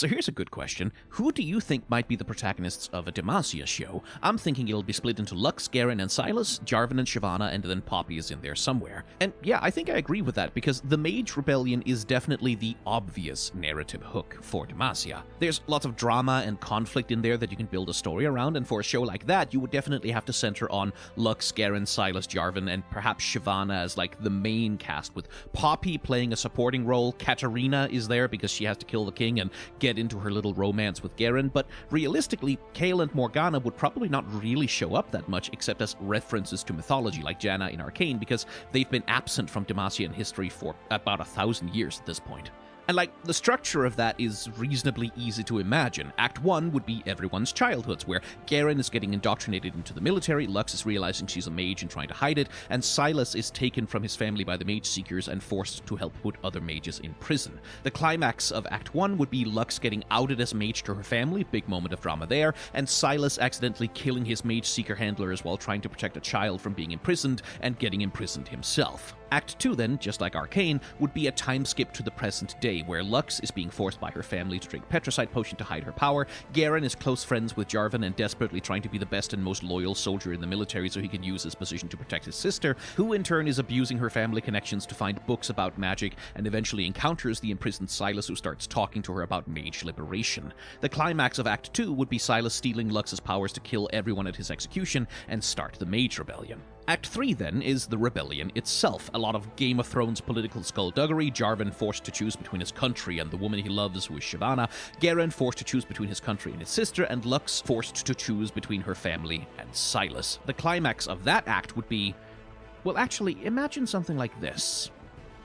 So here's a good question. Who do you think might be the protagonists of a Demacia show? I'm thinking it'll be split into Lux, Garen, and Silas, Jarvan and Shyvana, and then Poppy is in there somewhere. And yeah, I think I agree with that, because the Mage Rebellion is definitely the obvious narrative hook for Demacia. There's lots of drama and conflict in there that you can build a story around, and for a show like that, you would definitely have to center on Lux, Garen, Silas, Jarvan, and perhaps Shyvana as like the main cast, with Poppy playing a supporting role. Katarina is there because she has to kill the king and get into her little romance with Garen, but realistically, Kayle and Morgana would probably not really show up that much except as references to mythology like Janna in Arcane, because they've been absent from Demacian history for about 1,000 years at this point. And like, the structure of that is reasonably easy to imagine. Act 1 would be everyone's childhoods, where Garen is getting indoctrinated into the military, Lux is realizing she's a mage and trying to hide it, and Silas is taken from his family by the Mage Seekers and forced to help put other mages in prison. The climax of Act 1 would be Lux getting outed as a mage to her family, big moment of drama there, and Silas accidentally killing his Mage Seeker handlers while trying to protect a child from being imprisoned and getting imprisoned himself. Act 2 then, just like Arcane, would be a time skip to the present day, where Lux is being forced by her family to drink Petricite Potion to hide her power, Garen is close friends with Jarvan and desperately trying to be the best and most loyal soldier in the military so he can use his position to protect his sister, who in turn is abusing her family connections to find books about magic, and eventually encounters the imprisoned Silas, who starts talking to her about mage liberation. The climax of Act 2 would be Silas stealing Lux's powers to kill everyone at his execution and start the Mage Rebellion. Act 3, then, is the rebellion itself. A lot of Game of Thrones political skullduggery, Jarvan forced to choose between his country and the woman he loves, who is Shyvana, Garen forced to choose between his country and his sister, and Lux forced to choose between her family and Silas. The climax of that act would be... well, actually, imagine something like this.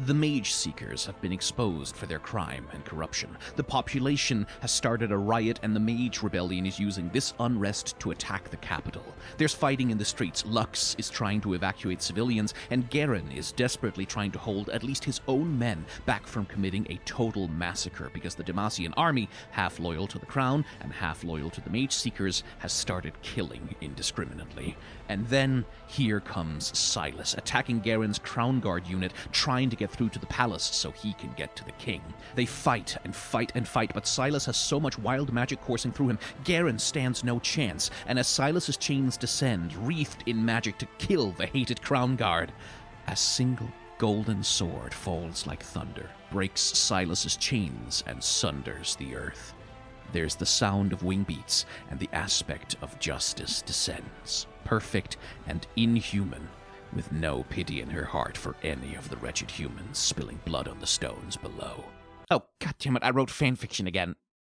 The Mage Seekers have been exposed for their crime and corruption. The population has started a riot, and the Mage Rebellion is using this unrest to attack the capital. There's fighting in the streets, Lux is trying to evacuate civilians, and Garen is desperately trying to hold at least his own men back from committing a total massacre, because the Demacian army, half loyal to the crown and half loyal to the Mage Seekers, has started killing indiscriminately. And then here comes Silas, attacking Garen's Crown Guard unit, trying to get through to the palace so he can get to the king. They fight and fight and fight, but Silas has so much wild magic coursing through him, Garen stands no chance, and as Silas's chains descend, wreathed in magic to kill the hated Crown Guard, a single golden sword falls like thunder, breaks Silas's chains, and sunders the earth. There's the sound of wing beats, and the aspect of justice descends, perfect and inhuman, with no pity in her heart for any of the wretched humans spilling blood on the stones below. Oh, goddammit, I wrote fanfiction again.